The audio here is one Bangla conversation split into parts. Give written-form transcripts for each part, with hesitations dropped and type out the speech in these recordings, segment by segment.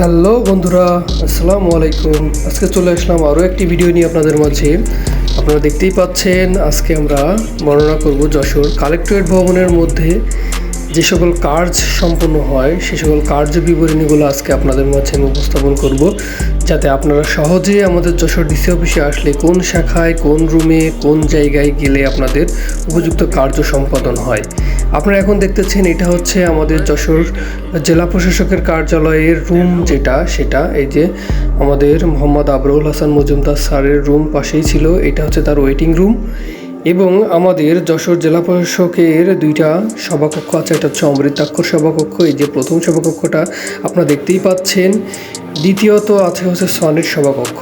হ্যালো বন্ধুরা, আসসালামু আলাইকুম। আজকে চলে আসলাম আরও একটি ভিডিও নিয়ে আপনাদের মাঝে। আপনারা দেখতেই পাচ্ছেন, আজকে আমরা বর্ণনা করব যশোর কালেক্টরেট ভবনের মধ্যে যে সকল কাজ সম্পন্ন হয় সে সকল কার্য বিবরণীগুলো আজকে আপনাদের মাঝে আমি উপস্থাপন করব, যাতে আপনারা সহজে আমাদের যশোর ডিসি অফিসে আসলে কোন শাখায়, কোন রুমে, কোন জায়গায় গেলে আপনাদের উপযুক্ত কার্য সম্পাদন হয়। আপনারা এখন দেখতেছেন, এটা হচ্ছে আমাদের যশোর জেলা প্রশাসকের কার্যালয়ের রুম, সেটা এই যে আমাদের মোহাম্মদ আবরুল হাসান মজুমদার স্যারের রুম পাশেই ছিল। এটা হচ্ছে তার ওয়েটিং রুম। এবং আমাদের যশোর জেলা প্রশাসকের দুইটা সভাকক্ষ আছে। একটা হচ্ছে অমৃতাক্ষর সভাকক্ষ, এই যে প্রথম সভাকক্ষটা আপনারা দেখতেই পাচ্ছেন। দ্বিতীয়ত আছে হচ্ছে সনেট সভাকক্ষ।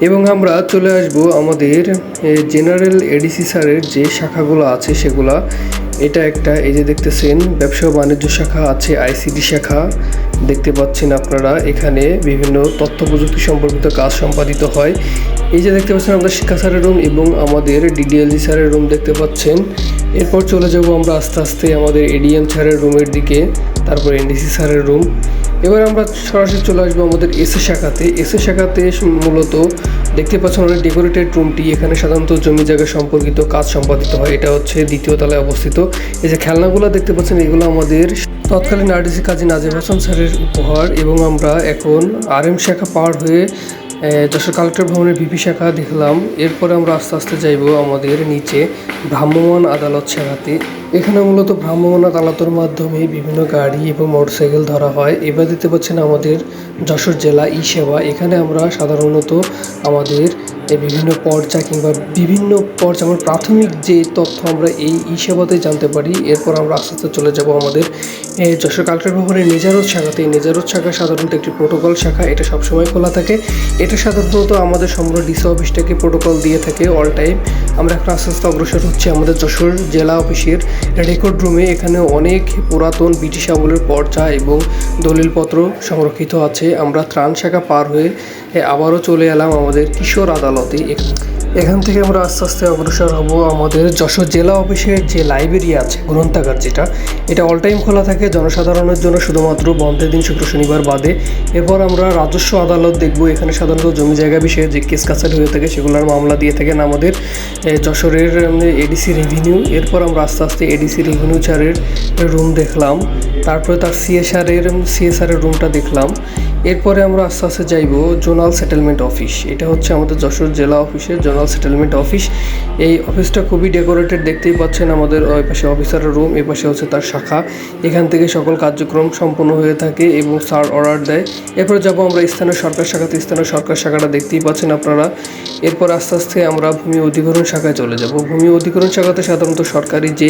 এবং আমরা চলে আসব আমাদের জেনারেল এডিসি স্যারের যে শাখাগুলো আছে সেগুলা। এটা একটা, এই যে দেখতেছেন, ব্যবসা ও বাণিজ্য শাখা আছে, আইসিটি শাখা দেখতে পাচ্ছেন আপনারা। এখানে বিভিন্ন তথ্য প্রযুক্তি সম্পর্কিত কাজ সম্পাদিত হয়। এই যে দেখতে পাচ্ছেন আমাদের শিক্ষা স্যারের রুম এবং আমাদের ডিডিএলজি স্যারের রুম দেখতে পাচ্ছেন। এরপর চলে যাব আমরা আস্তে আস্তে আমাদের এডিএম স্যারের রুমের দিকে, তারপর এনডিসি স্যারের রুম। এবার আমরা সরাসরি চলে আসবো আমাদের এসএ শাখাতে। এসএ শাখাতে মূলত দেখতে পাচ্ছেন অনেক ডেকোরেটেড রুমটি। এখানে সাধারণত জমি জায়গা সম্পর্কিত কাজ সম্পাদিত হয়। এটা হচ্ছে দ্বিতীয় তলায় অবস্থিত। এই যে খেলনাগুলো দেখতে পাচ্ছেন, এগুলো আমাদের তৎকালীন আরডিসি কাজী নাজিম হাসান স্যারের উপহার। এবং আমরা এখন আরএম শাখা পার হয়ে যশোর কালেক্টর ভবনের ভিপি শাখা দেখলাম। এরপরে আমরা আস্তে আস্তে যাইব আমাদের নিচে ভ্রাম্যমাণ আদালত শাখাতে। এখানে মূলত ভ্রাম্যমাণ আদালতের মাধ্যমে বিভিন্ন গাড়ি এবং মোটরসাইকেল ধরা হয়। এবার দেখতে পাচ্ছেন আমাদের যশোর জেলা ই সেবা। এখানে আমরা সাধারণত আমাদের বিভিন্ন পর্চা কিংবা বিভিন্ন পর্চা, আমার প্রাথমিক যে তথ্য আমরা এই ই সেবাতে জানতে পারি। এরপর আমরা আস্তে আস্তে চলে যাব আমাদের যশোর কালেক্টর ভবনের নেজারত শাখাতে। এই নেজারত শাখা সাধারণত একটি প্রোটোকল শাখা, এটা সবসময় খোলা থাকে। এটা সাধারণত আমাদের সমগ্র ডিসি অফিসটাকে প্রোটোকল দিয়ে থাকে অল টাইম। আমরা এখন আস্তে আস্তে অগ্রসর হচ্ছে আমাদের যশোর জেলা অফিসের রেকর্ড রুমে। এখানে অনেক পুরাতন ব্রিটিশ আমলের পর্চা এবং দলিলপত্র সংরক্ষিত আছে। আমরা ত্রাণ শাখা পার হয়ে আবারও চলে এলাম আমাদের কিশোর আদালতে। এখান থেকে আমরা আস্তে আস্তে অগ্রসর হব আমাদের যশোর জেলা অফিসের যে লাইব্রেরি আছে, গ্রন্থাগার, এটা অল টাইম খোলা থাকে জনসাধারণের জন্য, শুধুমাত্র বন্ধের দিন শুক্র শনিবার বাদে। এরপর আমরা রাজস্ব আদালত দেখব। এখানে সাধারণত জমি জায়গা বিষয়ে যে কেস কাছারি হয়ে থাকে সেগুলোর মামলা দিয়ে থাকেন আমাদের যশোরের এডিসি রেভিনিউ। এরপর আমরা আস্তে আস্তে এডিসি রেভিনিউ স্যারের রুম দেখলাম, তারপরে তার সিএসআরের রুমটা দেখলাম। এরপরে আমরা আস্তে আস্তে যাইব জোনাল সেটেলমেন্ট অফিস। এটা হচ্ছে আমাদের যশোর জেলা অফিসের জোনাল সেটেলমেন্ট অফিস। এই অফিসটা খুবই ডেকোরেটেড, দেখতেই পাচ্ছেন। আমাদের ওই পাশে অফিসারের রুম, এ পাশে হচ্ছে তার শাখা। এখান থেকে সকল কার্যক্রম সম্পন্ন হয়ে থাকে এবং স্যার অর্ডার দেয়। এরপর যাব আমরা স্থানীয় সরকার শাখাতে। স্থানীয় সরকার শাখাটা দেখতেই পাচ্ছেন আপনারা। এরপর আস্তে আস্তে আমরা ভূমি অধিগ্রহণ শাখায় চলে যাব। ভূমি অধিগ্রহণ শাখাতে সাধারণত সরকারি যে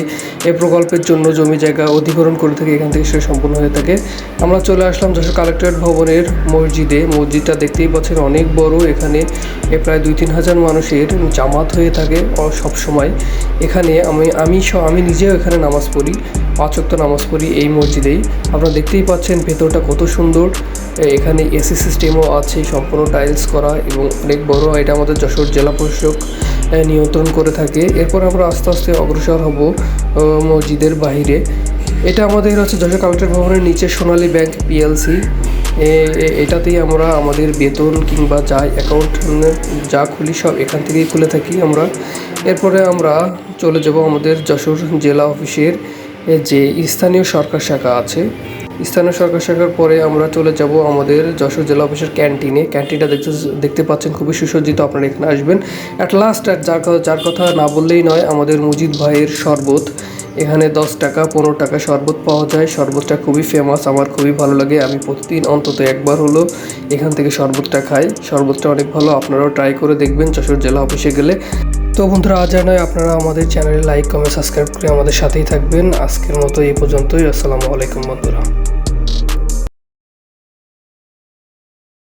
প্রকল্পের জন্য জমি জায়গা অধিগ্রহণ করে থাকে, এখান থেকে সেটা সম্পূর্ণ হয়ে থাকে। আমরা চলে আসলাম যশোর কালেক্টরেট ভবনের মসজিদে। মসজিদটা দেখতেই পাচ্ছেন অনেক বড়। এখানে প্রায় 2-3 হাজার মানুষের জামাত হয়ে থাকে সব সময়। এখানে আমি নিজেও এখানে নামাজ পড়ি, 5 ওয়াক্ত নামাজ পড়ি এই মসজিদেই। আপনারা দেখতেই পাচ্ছেন ভেতরটা কত সুন্দর। এখানে এসি সিস্টেমও আছে, সম্পূর্ণ টাইলস করা এবং অনেক বড়। এটা আমাদের যশোর জেলা প্রশাসক নিয়ন্ত্রণ করে থাকে। এরপর আমরা আস্তে আস্তে অগ্রসর হব মসজিদের বাইরে। এটা আমাদের হচ্ছে যশোর কালেক্টর ভবনের নিচে সোনালী ব্যাংক পিএলসি। এটাতেই আমরা আমাদের বেতন কিংবা যা অ্যাকাউন্ট যা খুলি সব এখান থেকেই খুলে থাকি আমরা। এরপরে আমরা চলে যাব আমাদের যশোর জেলা অফিসের যে স্থানীয় সরকার শাখা আছে। স্থানীয় সরকার শাখার পরে আমরা চলে যাব আমাদের যশোর জেলা অফিসের ক্যান্টিনে। ক্যান্টিনটা দেখতে পাচ্ছেন খুবই সুসজ্জিত। আপনারা এখানে আসবেন। অ্যাট লাস্ট যার কথা না বললেই নয়, আমাদের মুজিদ ভাইয়ের শরবত। এখানে 10 টাকা 15 টাকা শরবত পাওয়া যায়। শরবতটা খুবই ফেমাস, আমার খুবই ভালো লাগে। আমি প্রতিদিন অন্তত একবার হলো এখান থেকে শরবতটা খাই। শরবতটা অনেক ভালো, আপনারাও ট্রাই করে দেখবেন যশোর জেলা অফিসে গেলে। তো বন্ধুরা, আজ আর নয়, আপনারা আমাদের চ্যানেলে লাইক, কমেন্ট, সাবস্ক্রাইব করে আমাদের সাথেই থাকবেন। আজকের মতো এই পর্যন্তই। আসসালামু আলাইকুম বন্ধুরা।